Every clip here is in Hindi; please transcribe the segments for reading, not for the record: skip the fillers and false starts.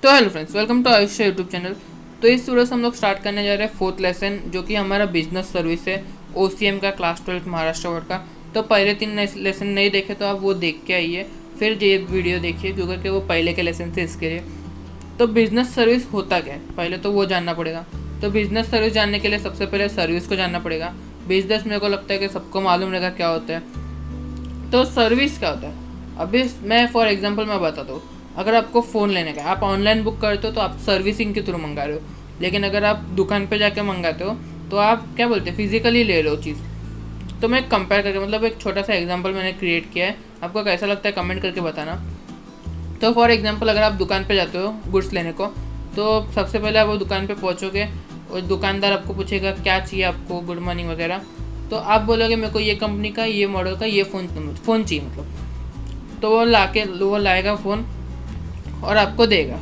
तो हेलो फ्रेंड्स, वेलकम टू आयुष्य यूट्यूब चैनल। तो इस वीडियो से हम लोग स्टार्ट करने जा रहे हैं फोर्थ लेसन, जो कि हमारा बिजनेस सर्विस है, ओसीएम का, क्लास 12 महाराष्ट्र बोर्ड का। तो पहले 3 लेसन नहीं देखे तो आप वो देख के आइए, फिर ये वीडियो देखिए, क्योंकि वो पहले के लेसन थे इसके लिए। तो बिजनेस सर्विस होता क्या है, पहले तो वो जानना पड़ेगा। तो बिजनेस सर्विस जानने के लिए सबसे पहले सर्विस को जानना पड़ेगा। बिजनेस मेरे को लगता है कि सबको मालूम रहेगा क्या होता है। तो सर्विस क्या होता है, अभी मैं फॉर एग्जांपल मैं बताता हूँ। अगर आपको फ़ोन लेने का, आप ऑनलाइन बुक करते हो तो आप सर्विसिंग के थ्रू मंगा रहे हो। लेकिन अगर आप दुकान पे जाके मंगाते हो तो आप क्या बोलते हैं, फिजिकली ले रहे हो चीज़। तो मैं कंपेयर करके, मतलब एक छोटा सा एग्जांपल मैंने क्रिएट किया है, आपको कैसा लगता है कमेंट करके बताना। तो फॉर एग्जांपल अगर आप दुकान पे जाते हो गुड्स लेने को, तो सबसे पहले आप वो दुकान पे पहुँचोगे और दुकानदार आपको पूछेगा क्या चाहिए आपको, गुड मॉर्निंग वगैरह। तो आप बोलोगे मेरे को ये कंपनी का, ये मॉडल का, ये फ़ोन चाहिए मतलब। तो वो लाएगा फ़ोन और आपको देगा।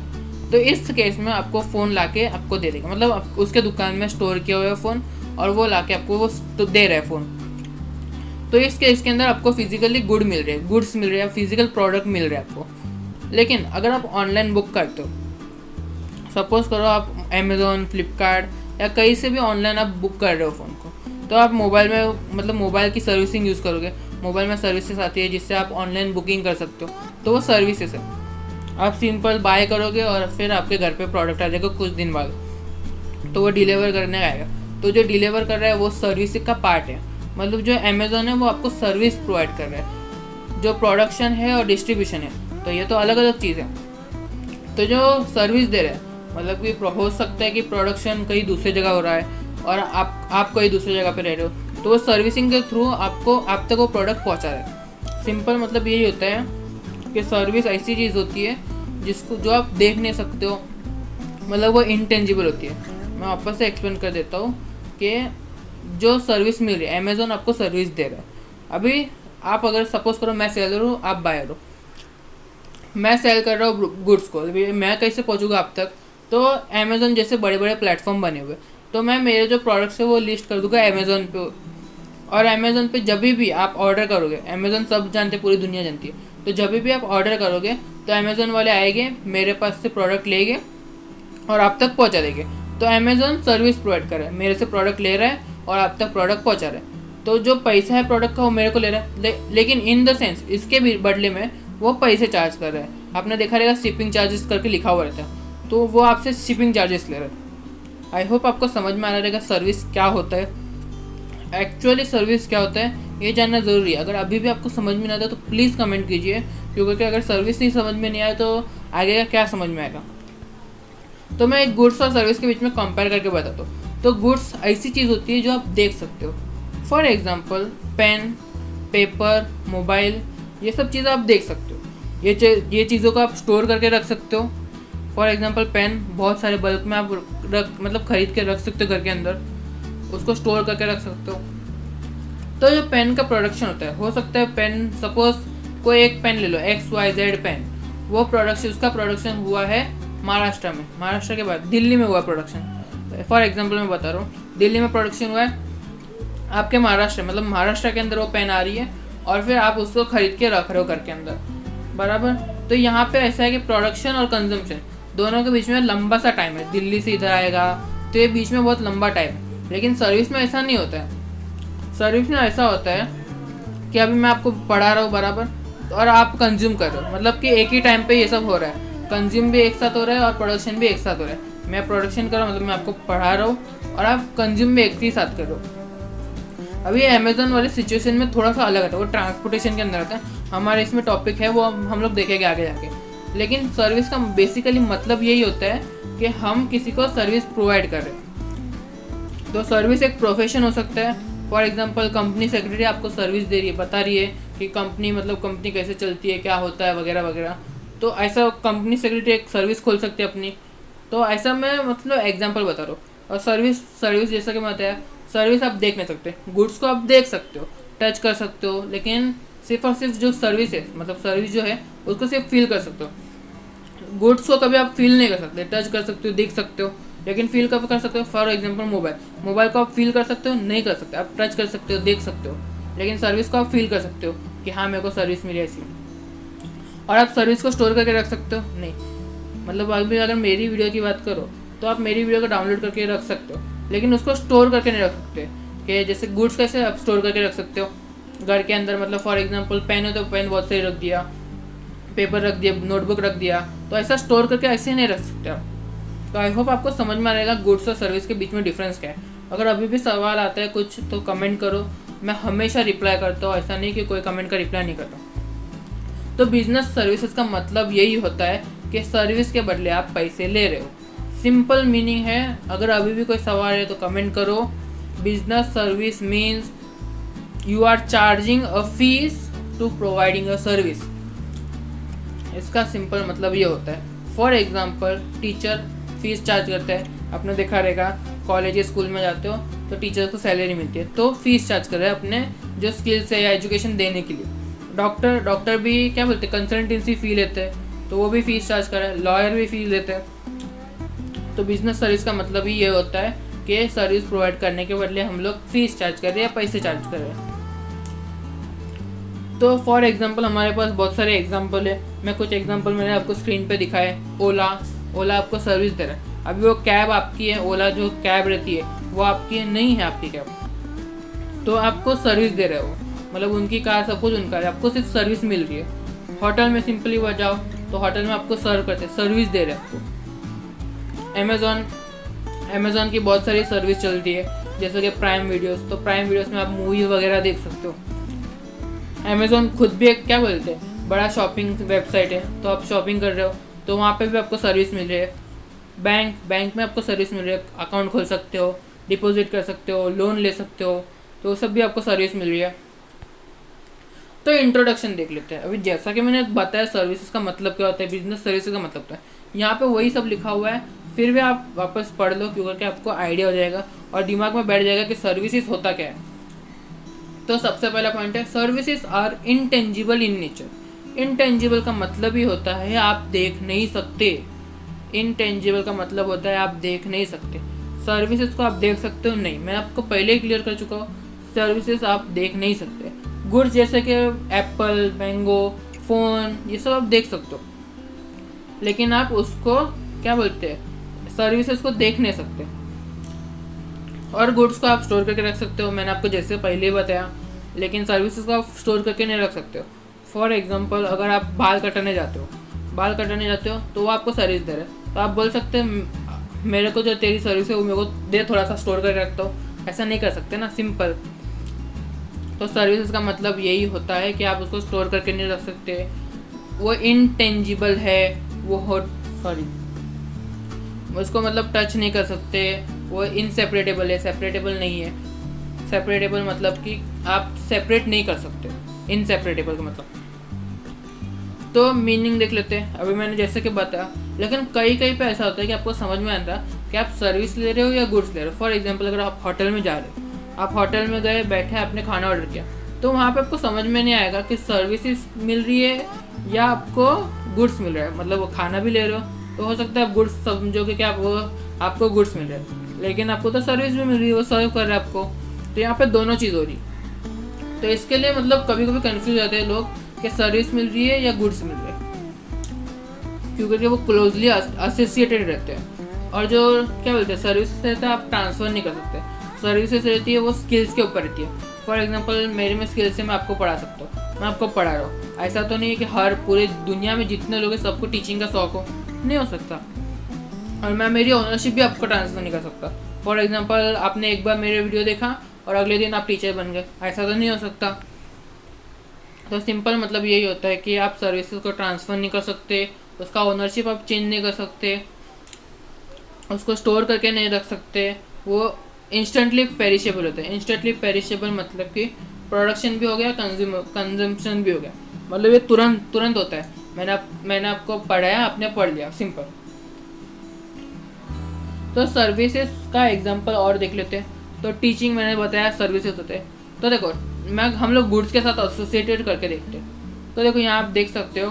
तो इस केस में आपको फ़ोन लाके आपको दे देगा, मतलब उसके दुकान में स्टोर किया हुआ है फ़ोन, और वो लाके आपको वो तो दे रहा है फ़ोन। तो इस केस के अंदर आपको फिजिकली गुड्स मिल रहे हैं, फिजिकल प्रोडक्ट मिल रहे हैं आपको। लेकिन अगर आप ऑनलाइन बुक करते हो, सपोज करो आप अमेज़ॉन, फ्लिपकार्ट या कहीं से भी ऑनलाइन आप बुक कर रहे हो फ़ोन को, तो आप मोबाइल में, मतलब मोबाइल की सर्विसिंग यूज़ करोगे। मोबाइल में सर्विसेज आती है जिससे आप ऑनलाइन बुकिंग कर सकते हो, तो वो सर्विसेज है। आप सिंपल बाय करोगे और फिर आपके घर पे प्रोडक्ट आ जाएगा कुछ दिन बाद, तो वो डिलीवर करने आएगा। तो जो डिलीवर कर रहा है वो सर्विस का पार्ट है। मतलब जो अमेज़ॉन है वो आपको सर्विस प्रोवाइड कर रहा है, जो प्रोडक्शन है और डिस्ट्रीब्यूशन है, तो ये तो अलग अलग चीज़ है। तो जो सर्विस दे रहे हैं, मतलब कि हो सकता है कि प्रोडक्शन कहीं दूसरी जगह हो रहा है और आप कहीं दूसरी जगह पे रह रहे हो, तो वो सर्विसिंग के थ्रू आप तक वो प्रोडक्ट पहुंचा रहे हैं। सिंपल मतलब यही होता है कि सर्विस ऐसी चीज़ होती है जो आप देख नहीं सकते हो, मतलब वो इनटेंजिबल होती है। मैं वापस से एक्सप्लेन कर देता हूँ कि जो सर्विस मिल रही है, अमेज़ॉन आपको सर्विस दे रहा है। अभी आप अगर सपोज करो मैं सेलर हूँ, आप बायर हो, मैं सेल कर रहा हूँ गुड्स को, अभी मैं कैसे पहुँचूँगा आप तक। तो अमेज़ॉन जैसे बड़े बड़े प्लेटफॉर्म बने हुए, तो मैं मेरे जो प्रोडक्ट्स है वो लिस्ट कर दूँगा अमेज़ॉन पे। और अमेज़ॉन पे जब भी आप ऑर्डर करोगे, अमेज़ॉन सब जानते हैं, पूरी दुनिया जानती है, तो जब भी आप ऑर्डर करोगे तो अमेज़ॉन वाले आएंगे, मेरे पास से प्रोडक्ट लेंगे और आप तक पहुंचा देंगे। तो अमेज़ॉन सर्विस प्रोवाइड कर रहा है, मेरे से प्रोडक्ट ले रहा है और आप तक प्रोडक्ट पहुंचा रहा है। तो जो पैसा है प्रोडक्ट का वो मेरे को ले रहा है, लेकिन इन द सेंस इसके भी बदले में वो पैसे चार्ज कर रहा है। आपने देखा रहेगा शिपिंग चार्जेस करके लिखा हुआ रहता है, तो वो आपसे शिपिंग चार्जेस ले रहा है। आई होप आपको समझ में आ रहा रहेगा सर्विस क्या होता है, एक्चुअली सर्विस क्या होता है, ये जानना ज़रूरी है। अगर अभी भी आपको समझ में नहीं आता तो प्लीज़ कमेंट कीजिए, क्योंकि अगर सर्विस नहीं समझ में नहीं आया तो आगे का क्या समझ में आएगा। तो मैं एक गुड्स और सर्विस के बीच में कंपेयर करके बताता हूँ। तो गुड्स ऐसी चीज़ होती है जो आप देख सकते हो। For example pen, paper, mobile, ये सब चीज़ें आप देख सकते हो। ये चीज़ों को आप स्टोर करके रख सकते हो। फॉर एग्जांपल पेन बहुत सारे बल्क में आप मतलब खरीद के रख सकते हो घर के अंदर, उसको स्टोर करके रख सकते हो। तो जो पेन का प्रोडक्शन होता है, हो सकता है पेन, सपोज कोई एक पेन ले लो, XYZ पेन, वो प्रोडक्शन, उसका प्रोडक्शन हुआ है महाराष्ट्र में, महाराष्ट्र के बाद दिल्ली में हुआ प्रोडक्शन। फॉर एग्जांपल मैं बता रहा हूँ, दिल्ली में प्रोडक्शन हुआ है, आपके महाराष्ट्र, मतलब महाराष्ट्र के अंदर वो पेन आ रही है और फिर आप उसको खरीद के रख रहे हो घर के अंदर, बराबर। तो यहाँ पे ऐसा है कि प्रोडक्शन और कंजम्पशन दोनों के बीच में लंबा सा टाइम है, दिल्ली से इधर आएगा तो ये बीच में बहुत लंबा टाइम है। लेकिन सर्विस में ऐसा नहीं होता है। सर्विस में ऐसा होता है कि अभी मैं आपको पढ़ा रहा हूँ, बराबर, और आप कंज्यूम कर रहे हो, मतलब कि एक ही टाइम पे ये सब हो रहा है, कंज्यूम भी एक साथ हो रहा है और प्रोडक्शन भी एक साथ हो रहा है। मैं प्रोडक्शन कर रहा हूँ, मतलब मैं आपको पढ़ा रहा हूँ, और आप कंज्यूम भी एक ही साथ कर रहे हो। अभी अमेज़न वाले सिचुएशन में थोड़ा सा अलग आता है, वो ट्रांसपोर्टेशन के अंदर आता है, हमारे इसमें टॉपिक है वो हम लोग देखेंगे आगे जाके। लेकिन सर्विस का बेसिकली मतलब यही होता है कि हम किसी को सर्विस प्रोवाइड कर रहे हैं। तो सर्विस एक प्रोफेशन हो सकता है। फॉर एग्जांपल कंपनी सेक्रेटरी आपको सर्विस दे रही है, बता रही है कि कंपनी, मतलब कंपनी कैसे चलती है, क्या होता है वगैरह वगैरह। तो ऐसा कंपनी सेक्रेटरी एक सर्विस खोल सकती है अपनी। तो ऐसा मैं मतलब एग्जांपल बता रहा हूँ। और सर्विस जैसा कि मैं बताया, सर्विस आप देख नहीं सकते, गुड्स को आप देख सकते हो, टच कर सकते हो, लेकिन सिर्फ और सिर्फ जो सर्विस है, मतलब सर्विस जो है उसको सिर्फ फील कर सकते हो। गुड्स को कभी आप फील नहीं कर सकते, टच कर सकते हो, देख सकते हो, लेकिन फील कब कर सकते हो। फॉर एग्जांपल मोबाइल को आप फील कर सकते हो, नहीं कर सकते। आप टच कर सकते हो, देख सकते हो, लेकिन सर्विस को आप फील कर सकते हो कि हाँ मेरे को सर्विस मिली ऐसी। और आप सर्विस को स्टोर करके रख सकते हो, नहीं। मतलब अभी अगर मेरी वीडियो की बात करो तो आप मेरी वीडियो को डाउनलोड करके रख सकते हो, लेकिन उसको स्टोर करके नहीं रख सकते। कि जैसे गुड्स कैसे आप स्टोर करके रख सकते हो घर के अंदर, मतलब फॉर एग्जांपल पेन है तो पेन बहुत सही रख दिया, पेपर रख दिया, नोटबुक रख दिया, तो ऐसा स्टोर करके ऐसे नहीं रख सकते आप। तो आई होप आपको समझ में आ रहेगा गुड्स और सर्विस के बीच में डिफरेंस क्या है। अगर अभी भी सवाल आता है कुछ तो कमेंट करो, मैं हमेशा रिप्लाई करता हूँ, ऐसा नहीं कि कोई कमेंट का रिप्लाई नहीं करता। तो बिजनेस सर्विसेज का मतलब यही होता है कि सर्विस के बदले आप पैसे ले रहे हो, सिंपल मीनिंग है। अगर अभी भी कोई सवाल है तो कमेंट करो। Business service means you are charging a fee to providing a service. इसका सिंपल मतलब ये होता है। For example teacher fee charge करते हैं, आपने देखा रहेगा कॉलेज या स्कूल में जाते हो तो टीचर को सैलरी मिलती है, तो फीस चार्ज कर रहे हैं अपने जो स्किल्स है या एजुकेशन देने के लिए। डॉक्टर भी क्या बोलते हैं, कंसल्टेंसी फी लेते हैं, तो वो भी फीस चार्ज कर रहे हैं। लॉयर भी फीस लेते हैं। तो बिजनेस सर्विस का मतलब ही ये होता है कि सर्विस प्रोवाइड करने के बदले हम लोग फीस चार्ज कर रहे हैं या पैसे चार्ज कर रहे हैं। तो फॉर एग्जांपल हमारे पास बहुत सारे एग्जांपल है, मैं कुछ एग्जांपल मैंने आपको स्क्रीन पे दिखाए। ओला आपको सर्विस दे रहा है, अभी वो कैब आपकी है, ओला जो कैब रहती है वो आपकी नहीं है आपकी कैब, तो आपको सर्विस दे रहे हो, मतलब उनकी कार सपोज उनका है, आपको सिर्फ सर्विस मिल रही है। होटल में सिंपली जाओ तो होटल में आपको सर्व करते हैं, सर्विस दे रहे हैं आपको। अमेज़ॉन की बहुत सारी सर्विस चलती है जैसे कि प्राइम वीडियोस, तो प्राइम वीडियोस में आप मूवी वगैरह देख सकते हो। अमेज़ॉन खुद भी एक क्या बोलते हैं बड़ा शॉपिंग वेबसाइट है, तो आप शॉपिंग कर रहे हो तो वहाँ पे भी आपको सर्विस मिल रही है। बैंक में आपको सर्विस मिल रही है, अकाउंट खोल सकते हो, डिपॉजिट कर सकते हो, लोन ले सकते हो, तो सब भी आपको सर्विस मिल रही है। तो इंट्रोडक्शन देख लेते हैं। अभी जैसा कि मैंने बताया सर्विसेज का मतलब क्या होता है, बिजनेस सर्विसेज का मतलब क्या है, यहाँ पे वही सब लिखा हुआ है, फिर भी आप वापस पढ़ लो क्योंकि आपको आइडिया हो जाएगा और दिमाग में बैठ जाएगा कि सर्विसेज होता क्या है। तो सबसे पहला पॉइंट है services are intangible in nature. Intangible का मतलब ही होता है आप देख नहीं सकते। इनटेंजिबल का मतलब होता है आप देख नहीं सकते। सर्विसेज को आप देख सकते हो नहीं, मैं आपको पहले ही क्लियर कर चुका हूँ, सर्विसेज आप देख नहीं सकते। गुड्स जैसे कि एप्पल, मैंगो, फ़ोन, ये सब आप देख सकते हो, लेकिन आप उसको क्या बोलते हैं, सर्विसेज को देख नहीं सकते। और गुड्स को आप स्टोर करके रख सकते हो, मैंने आपको जैसे पहले ही बताया, लेकिन सर्विसेज को आप स्टोर करके नहीं रख सकते हो। फॉर एग्जांपल अगर आप बाल कटाने जाते हो तो वो आपको सर्विस दे रहे हैं, तो आप बोल सकते हैं मेरे को जो तेरी सर्विस है वो मेरे को दे, थोड़ा सा स्टोर करके रखता हूँ। ऐसा नहीं कर सकते ना, सिंपल। तो सर्विसेज का मतलब यही होता है कि आप उसको स्टोर करके नहीं रख सकते, वो इनटेंजिबल है, उसको मतलब टच नहीं कर सकते, वो इनसेपरेटेबल है, सेपरेटेबल नहीं है। सेपरेटेबल मतलब कि आप सेपरेट नहीं कर सकते, इनसेपरेटेबल का मतलब। तो मीनिंग देख लेते हैं। अभी मैंने जैसे कि बताया, लेकिन कई पे ऐसा होता है कि आपको समझ में आता है कि आप सर्विस ले रहे हो या गुड्स ले रहे हो। फॉर एग्जांपल अगर आप होटल में जा रहे हो, आप होटल में गए, बैठे, आपने खाना ऑर्डर किया, तो वहाँ पे आपको समझ में नहीं आएगा कि सर्विसेज मिल रही है या आपको गुड्स मिल रहा है। मतलब वो खाना भी ले रहे हो तो हो सकता है आप गुड्स समझोगे कि आपको गुड्स मिल रहा है, लेकिन आपको तो सर्विस भी मिल रही है, वो सर्व कर रहा है आपको। तो यहाँ पे दोनों चीज़ हो रही। तो इसके लिए मतलब कभी कंफ्यूज हो जाते हैं लोग कि सर्विस मिल रही है या गुड्स मिल रहे हैं, क्योंकि वो क्लोजली एसोसिएटेड रहते हैं। और जो क्या बोलते हैं सर्विसेज रहता है आप ट्रांसफ़र नहीं कर सकते। सर्विसेज रहती है वो स्किल्स के ऊपर रहती है। फॉर एग्जांपल मेरे में स्किल्स से मैं आपको पढ़ा सकता हूँ, मैं आपको पढ़ा रहा हूँ। ऐसा तो नहीं है कि हर पूरे दुनिया में जितने लोग हैं सबको टीचिंग का शौक हो, नहीं हो सकता। और मैं मेरी ओनरशिप भी आपको ट्रांसफ़र नहीं कर सकता। फॉर एग्जांपल आपने एक बार मेरे वीडियो देखा और अगले दिन आप टीचर बन गए, ऐसा तो नहीं हो सकता। तो सिंपल मतलब यही होता है कि आप सर्विसेज को ट्रांसफ़र नहीं कर सकते, उसका ओनरशिप आप चेंज नहीं कर सकते, उसको स्टोर करके नहीं रख सकते, वो इंस्टेंटली पेरिशेबल होता है। इंस्टेंटली पेरिशेबल मतलब कि प्रोडक्शन भी हो गया, कंजम्पशन भी हो गया, मतलब ये तुरंत होता है। मैंने आपको पढ़ाया, आपने पढ़ लिया, सिंपल। तो सर्विसेज का एग्जांपल और देख लेते हैं। तो टीचिंग मैंने बताया सर्विसेज होते हैं। तो देखो हम लोग गुड्स के साथ एसोसिएटेड करके देखते हैं। तो देखो यहाँ आप देख सकते हो,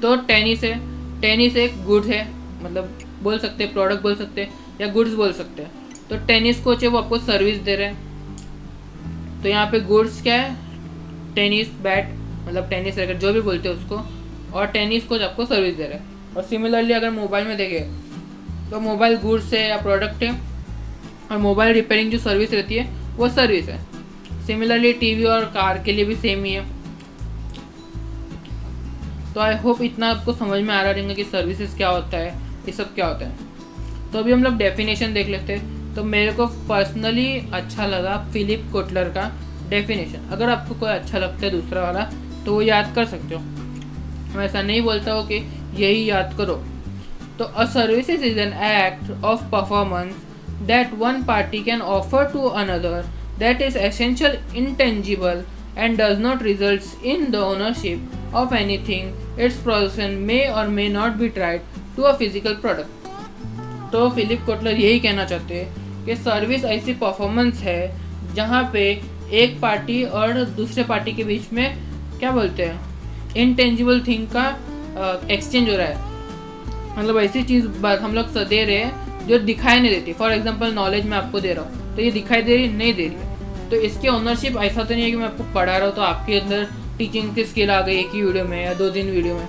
तो टेनिस है, टेनिस एक गुड है, मतलब बोल सकते हैं, प्रोडक्ट बोल सकते हैं या गुड्स बोल सकते हैं। तो टेनिस कोच है वो आपको सर्विस दे रहे हैं। तो यहाँ पे गुड्स क्या है, टेनिस बैट, मतलब टेनिस रैकेट जो भी बोलते हैं उसको, और टेनिस कोच आपको सर्विस दे रहे हैं। और सिमिलरली अगर मोबाइल में देखें तो मोबाइल गुड्स है या प्रोडक्ट है, और मोबाइल रिपेयरिंग जो सर्विस रहती है वो सर्विस है। सिमिलरली टीवी और कार के लिए भी सेम ही है। तो आई होप इतना आपको समझ में आ रहा रहेगा कि सर्विसेज क्या होता है, ये सब क्या होता है। तो अभी हम लोग डेफिनेशन देख लेते हैं। तो मेरे को पर्सनली अच्छा लगा फिलिप कोटलर का डेफिनेशन। अगर आपको कोई अच्छा लगता है दूसरा वाला तो वो याद कर सकते हो, मैं ऐसा नहीं बोलता हूँ कि यही याद करो। तो a services is an act of performance that one party can offer to another that is essential, intangible and does not results in the ownership of anything. Its possession may or may not be tied to a physical product. तो फिलिप कोटलर यही कहना चाहते हैं कि सर्विस ऐसी परफॉर्मेंस है जहाँ पे एक पार्टी और दूसरे पार्टी के बीच में क्या बोलते हैं, इनटेंजिबल थिंग का एक्सचेंज हो रहा है। मतलब ऐसी चीज़ बात हम लोग दे रहे हैं जो दिखाई नहीं देती। फॉर एग्जांपल नॉलेज मैं आपको दे रहा हूँ तो ये दिखाई दे रही नहीं दे रही है, तो इसकी ओनरशिप ऐसा तो नहीं है कि मैं आपको पढ़ा रहा हूँ तो आपके अंदर टीचिंग की स्किल आ गई एक ही वीडियो में या 2-3 वीडियो में,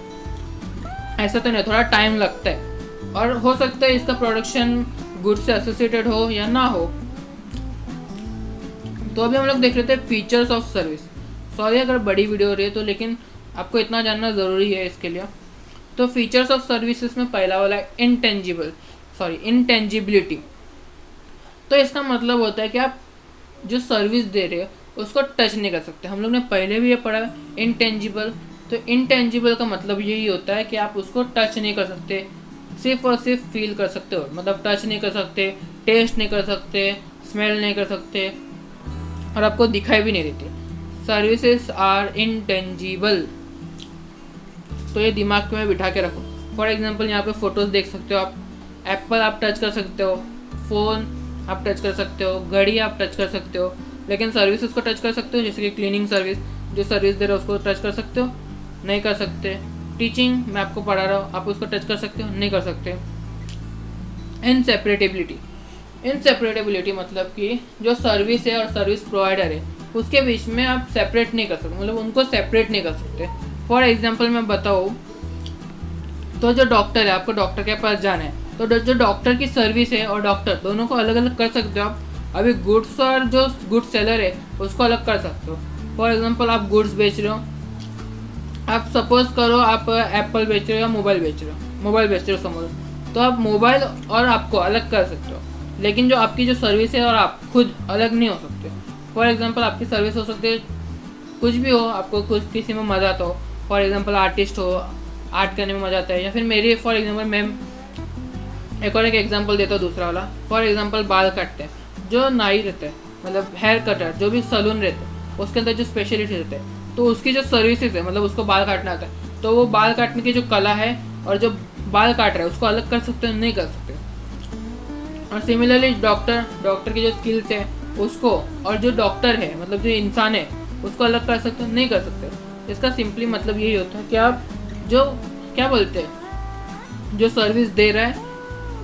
ऐसा तो नहीं। थोड़ा टाइम लगता है और हो सकता है इसका प्रोडक्शन गुड से एसोसिएटेड हो या ना हो। तो अभी हम लोग देख लेते हैं फीचर्स ऑफ सर्विस। सॉरी अगर बड़ी वीडियो हो रही है तो, लेकिन आपको इतना जानना ज़रूरी है इसके लिए। तो फीचर्स ऑफ सर्विसेज में पहला वाला है इंटेंजिबिलिटी। तो इसका मतलब होता है कि आप जो सर्विस दे रहे हो उसको टच नहीं कर सकते। हम लोग ने पहले भी ये पढ़ा इंटेंजिबल। तो इंटेंजिबल का मतलब यही होता है कि आप उसको टच नहीं कर सकते, सिर्फ और सिर्फ फील कर सकते हो। मतलब टच नहीं कर सकते, टेस्ट नहीं कर सकते, स्मेल नहीं कर सकते और आपको दिखाई भी नहीं देती। Services are intangible. तो ये दिमाग में बिठा के रखो। फॉर एग्जाम्पल यहाँ पे फोटोज़ देख सकते हो आप, एप्पल आप टच कर सकते हो, फ़ोन आप टच कर सकते हो, घड़ी आप टच कर सकते हो, लेकिन सर्विसेज को टच कर सकते हो जैसे कि क्लीनिंग सर्विस, जो सर्विस दे रहे हो उसको टच कर सकते हो, नहीं कर सकते। टीचिंग मैं आपको पढ़ा रहा हूँ, आप उसको टच कर सकते हो, नहीं कर सकते। इनसेपरेटेबिलिटी मतलब कि जो सर्विस है और सर्विस प्रोवाइडर है उसके बीच में आप सेपरेट नहीं कर सकते, मतलब उनको सेपरेट नहीं कर सकते। फॉर एग्जाम्पल मैं बताऊँ तो जो डॉक्टर है, आपको डॉक्टर के पास जाना है तो जो डॉक्टर की सर्विस है और डॉक्टर दोनों को अलग अलग कर सकते हो आप। अभी गुड्स और जो गुड्स सेलर है उसको अलग कर सकते हो। फॉर एग्जांपल आप गुड्स बेच रहे हो, आप सपोज करो आप एप्पल बेच रहे हो या मोबाइल बेच रहे हो समझो, तो आप मोबाइल और आपको अलग कर सकते हो, लेकिन जो आपकी जो सर्विस है और आप खुद अलग नहीं हो सकते। फॉर एग्जाम्पल आपकी सर्विस हो सकती है कुछ भी हो, आपको कुछ किसी में मज़ा आता हो, फॉर एग्जाम्पल आर्टिस्ट हो, आर्ट करने में मज़ा आता है, या फिर मेरी फॉर एग्जाम्पल मैं एक और एक एग्जांपल देता हूँ दूसरा वाला। फॉर एग्जांपल बाल काटते हैं जो नाई रहता है, मतलब हेयर कटर जो भी सलून रहता है उसके अंदर जो स्पेशलिटी रहता है, तो उसकी जो सर्विसेज है मतलब उसको बाल काटना आता है, तो वो बाल काटने की जो कला है और जो बाल काट रहा है उसको अलग कर सकते हैं, नहीं कर सकते। और सिमिलरली डॉक्टर की जो स्किल्स है उसको और जो डॉक्टर है मतलब जो इंसान है उसको अलग कर सकते हो, नहीं कर सकते। इसका सिंपली मतलब यही होता है कि आप जो क्या बोलते हैं जो सर्विस दे रहा है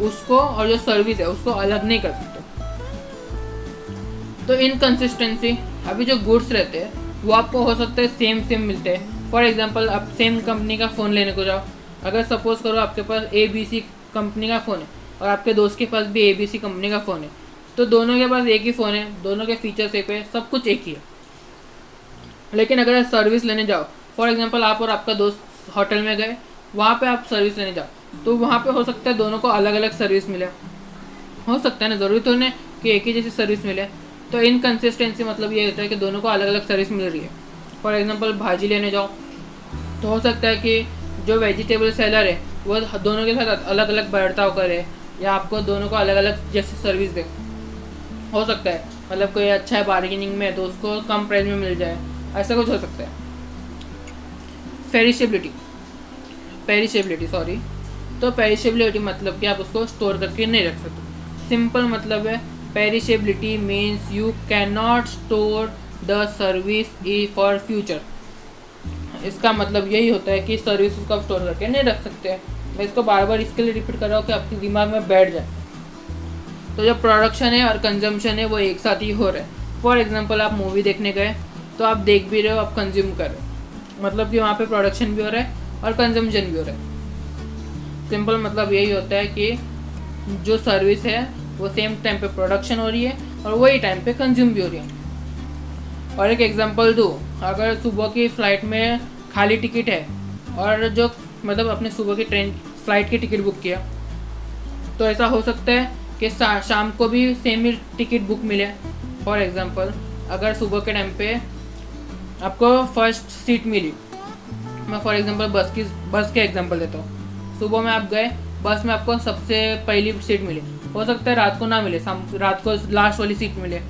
उसको और जो सर्विस है उसको अलग नहीं कर सकते। तो इनकंसिस्टेंसी, अभी जो गुड्स रहते हैं वो आपको हो सकता है सेम मिलते हैं। फॉर एग्जांपल आप सेम कंपनी का फ़ोन लेने को जाओ, अगर सपोज करो आपके पास ABC कंपनी का फ़ोन है और आपके दोस्त के पास भी ABC कंपनी का फ़ोन है, तो दोनों के पास एक ही फ़ोन है, दोनों के फीचर्स एक है, सब कुछ एक ही है। लेकिन अगर आप सर्विस लेने जाओ, फॉर एग्जांपल आप और आपका दोस्त होटल में गए, वहाँ पे आप सर्विस लेने जाओ, तो वहाँ पे हो सकता है दोनों को अलग अलग सर्विस मिले, हो सकता है ना, ज़रूरी तो नहीं कि एक ही जैसी सर्विस मिले। तो इनकंसिस्टेंसी मतलब ये होता है कि दोनों को अलग अलग सर्विस मिल रही है। फॉर एग्जांपल भाजी लेने जाओ तो हो सकता है कि जो वेजिटेबल सेलर है वो दोनों के साथ अलग अलग बर्ताव करे या आपको दोनों को अलग अलग जैसी सर्विस दे, हो सकता है। मतलब कोई अच्छा है बार्गेनिंग में तो उसको कम प्राइस में मिल जाए, ऐसा कुछ हो सकता है। पेरिशेबिलिटी मतलब कि आप उसको स्टोर करके नहीं रख सकते। सिंपल मतलब है perishability means you can not store the service for future. इसका मतलब यही होता है कि सर्विस उसको आप स्टोर करके नहीं रख सकते। मैं इसको बार बार इसके लिए रिपीट कर रहा हूँ कि आपके दिमाग में बैठ जाए। तो जो प्रोडक्शन है और कंजम्पशन है वो एक साथ ही हो रहा है। फॉर एग्जांपल आप मूवी देखने गए तो आप देख भी रहे हो, आप कंज्यूम कर रहे हो, मतलब कि वहाँ पे प्रोडक्शन भी हो रहा है और कंजम्पशन भी हो रहा है। सिंपल मतलब यही होता है कि जो सर्विस है वो सेम टाइम पे प्रोडक्शन हो रही है और वही टाइम पे कंज्यूम भी हो रही है। और एक एग्जांपल दूँ, अगर सुबह की फ़्लाइट में खाली टिकट है और जो मतलब अपने सुबह की ट्रेन फ्लाइट की टिकट बुक किया, तो ऐसा हो सकता है कि शाम को भी सेम ही टिकट बुक मिले। फॉर एग्जांपल अगर सुबह के टाइम पे आपको फर्स्ट सीट मिली, मैं फॉर एग्जांपल बस के एग्जांपल देता हूँ। सुबह में आप गए, बस में आपको सबसे पहली सीट मिली, हो सकता है रात को ना मिले, रात को लास्ट वाली सीट मिले।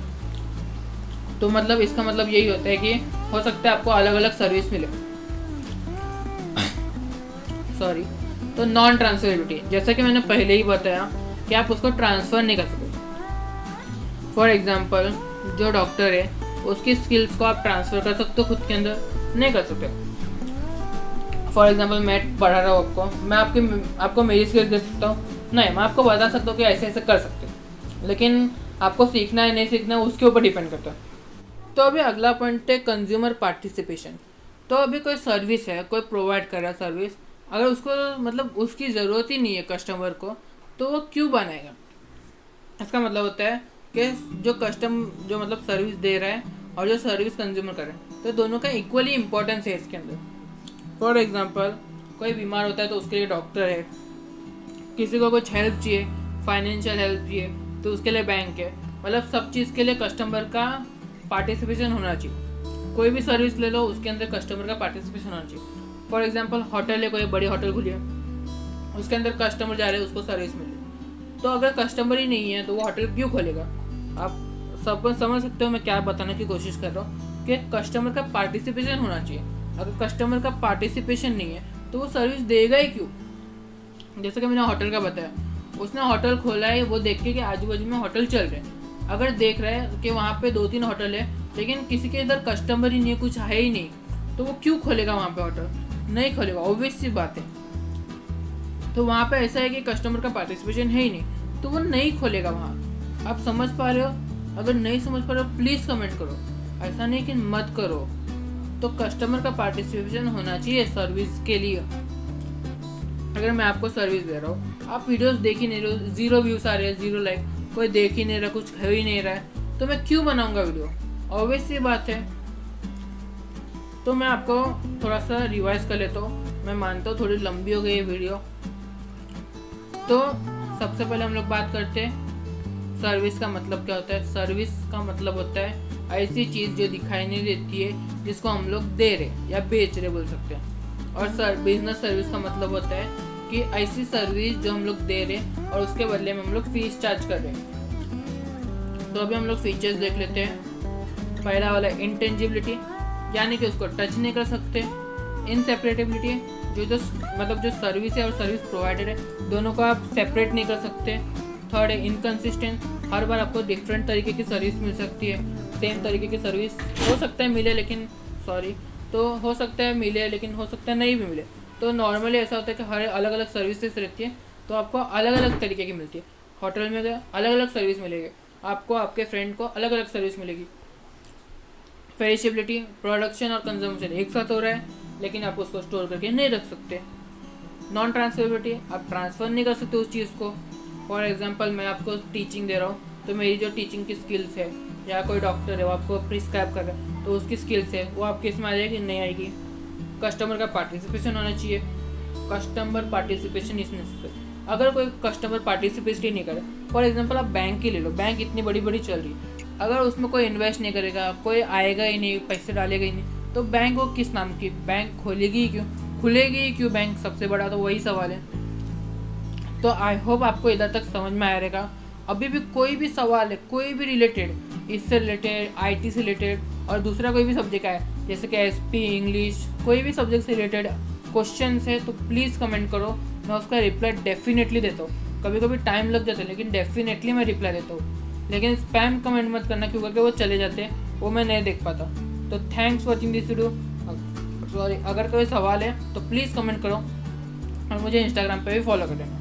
तो मतलब इसका मतलब यही होता है कि हो सकता है आपको अलग अलग सर्विस मिले। सॉरी। तो नॉन ट्रांसफरेबिलिटी, जैसा कि मैंने पहले ही बताया कि आप उसको ट्रांसफ़र नहीं कर सकते। फॉर एग्जांपल जो डॉक्टर है उसकी स्किल्स को आप ट्रांसफ़र कर सकते हो खुद के अंदर, नहीं कर सकते। फॉर एग्जांपल मैं पढ़ा रहा हूँ आपको, मैं आपको मेरी स्किल्स दे सकता हूँ? नहीं, मैं आपको बता सकता हूँ कि ऐसे ऐसे कर सकते हो, लेकिन आपको सीखना है नहीं सीखना है उसके ऊपर डिपेंड करता है। तो अभी अगला पॉइंट है कंज्यूमर पार्टिसिपेशन। तो अभी कोई सर्विस है, कोई प्रोवाइड कर रहा है सर्विस, अगर उसको मतलब उसकी ज़रूरत ही नहीं है कस्टमर को, तो वो क्यों बनाएगा? इसका मतलब होता है कि जो मतलब सर्विस दे रहा है और जो सर्विस कंज्यूमर कर रहा है, तो दोनों का इक्वली इम्पोर्टेंस है इसके अंदर। फॉर एग्जांपल कोई बीमार होता है तो उसके लिए डॉक्टर है, किसी को कुछ हेल्प चाहिए, फाइनेंशियल हेल्प चाहिए, तो उसके लिए बैंक है। मतलब सब चीज़ के लिए कस्टमर का पार्टिसिपेशन होना चाहिए। कोई भी सर्विस ले लो, उसके अंदर कस्टमर का पार्टिसिपेशन होना चाहिए। फॉर एग्जांपल होटल है, कोई बड़ी होटल खुली है, उसके अंदर कस्टमर जा रहे हैं, उसको सर्विस मिले, तो अगर कस्टमर ही नहीं है तो वो होटल क्यों खोलेगा? आप सब समझ सकते हो मैं क्या बताने की कोशिश कर रहा हूँ कि कस्टमर का पार्टिसिपेशन होना चाहिए। अगर कस्टमर का पार्टिसिपेशन नहीं है तो वो सर्विस देगा ही क्यों? जैसे कि मैंने होटल का बताया, उसने होटल खोला है वो देख के कि आजू बाजू में होटल चल रहे हैं। अगर देख रहा है कि वहाँ पे 2-3 होटल है लेकिन किसी के इधर कस्टमर ही नहीं है, कुछ है ही नहीं, तो वो क्यों खोलेगा वहाँ पे होटल? नहीं खोलेगा, ऑब्वियस सी बात है। तो वहाँ पे ऐसा है कि कस्टमर का पार्टिसिपेशन है ही नहीं, तो वो नहीं खोलेगा वहाँ। आप समझ पा रहे हो? अगर नहीं समझ पा रहे हो प्लीज़ कमेंट करो, ऐसा नहीं कि मत करो। तो कस्टमर का पार्टिसिपेशन होना चाहिए सर्विस के लिए। अगर मैं आपको सर्विस दे रहा हूँ, आप वीडियोस देख ही नहीं रहे हो, 0 व्यूज़ आ रहे हैं, 0 लाइक, कोई देख ही नहीं रहा, कुछ हो ही नहीं रहा है, तो मैं क्यों बनाऊँगा वीडियो? ऑब्वियस सी बात है। तो मैं आपको थोड़ा सा रिवाइज कर लेता हूँ। मैं मानता हूँ थोड़ी लंबी हो गई ये वीडियो। तो सबसे पहले हम लोग बात करते हैं सर्विस का मतलब क्या होता है। सर्विस का मतलब होता है ऐसी चीज़ जो दिखाई नहीं देती है, जिसको हम लोग दे रहे या बेच रहे बोल सकते हैं। और बिजनेस सर्विस का मतलब होता है कि ऐसी सर्विस जो हम लोग दे रहे और उसके बदले में हम लोग फीस चार्ज कर रहे हैं। तो अभी हम लोग फीचर्स देख लेते हैं। पहला वाला इंटेंजिबिलिटी, यानी कि उसको टच नहीं कर सकते। इनसेपरेटेबिलिटी, जो मतलब जो सर्विस है और सर्विस प्रोवाइडर है दोनों को आप सेपरेट नहीं कर सकते। थर्ड है इनकन्सिस्टेंट, हर बार आपको डिफरेंट तरीके की सर्विस मिल सकती है। सेम तरीके की सर्विस हो सकता है मिले लेकिन हो सकता है मिले लेकिन हो सकता है नहीं भी मिले। तो नॉर्मली ऐसा होता है कि हर अलग अलग सर्विसेज रहती है, तो आपको अलग अलग तरीके की मिलती है। होटल में गए अलग अलग सर्विस मिलेगी आपको, आपके फ्रेंड को अलग अलग सर्विस मिलेगी। पेरिशेबिलिटी, प्रोडक्शन और कंजम्पशन एक साथ हो रहा है लेकिन आप उसको स्टोर करके नहीं रख सकते। नॉन ट्रांसफरेबिलिटी, आप ट्रांसफ़र नहीं कर सकते उस चीज़ को। फॉर एग्जांपल मैं आपको टीचिंग दे रहा हूँ, तो मेरी जो टीचिंग की स्किल्स है, या कोई डॉक्टर है वो आपको प्रिस्क्राइब कर रहा है तो उसकी स्किल्स है वो आपके इसमें आ जाएगी नहीं आएगी। कस्टमर का पार्टिसिपेशन होना चाहिए। Customer participation is necessary. अगर कोई कस्टमर पार्टिसिपेट ही नहीं करे, फॉर एग्जांपल आप बैंक ही ले लो, बैंक इतनी बड़ी बड़ी चल रही है, अगर उसमें कोई इन्वेस्ट नहीं करेगा, कोई आएगा ही नहीं, पैसे डालेगा ही नहीं, तो बैंक वो किस नाम की बैंक खोलेगी ही क्यों? खुलेगी ही क्यों बैंक? सबसे बड़ा तो वही सवाल है। तो आई होप आपको इधर तक समझ में आया रहेगा। अभी भी कोई भी सवाल है, कोई भी रिलेटेड, इससे रिलेटेड, IT से रिलेटेड और दूसरा कोई भी सब्जेक्ट है जैसे कि SP, इंग्लिश, कोई भी सब्जेक्ट से रिलेटेड क्वेश्चन है तो प्लीज़ कमेंट करो, मैं उसका रिप्लाई डेफिनेटली देता हूँ। कभी कभी टाइम लग जाता है लेकिन डेफिनेटली मैं रिप्लाई देता हूँ। लेकिन स्पैम कमेंट मत करना क्योंकि वो चले जाते हैं, वो मैं नहीं देख पाता। तो thanks for watching this video. Sorry, अगर कोई सवाल है तो प्लीज़ कमेंट करो और मुझे इंस्टाग्राम पे भी फॉलो कर लेना।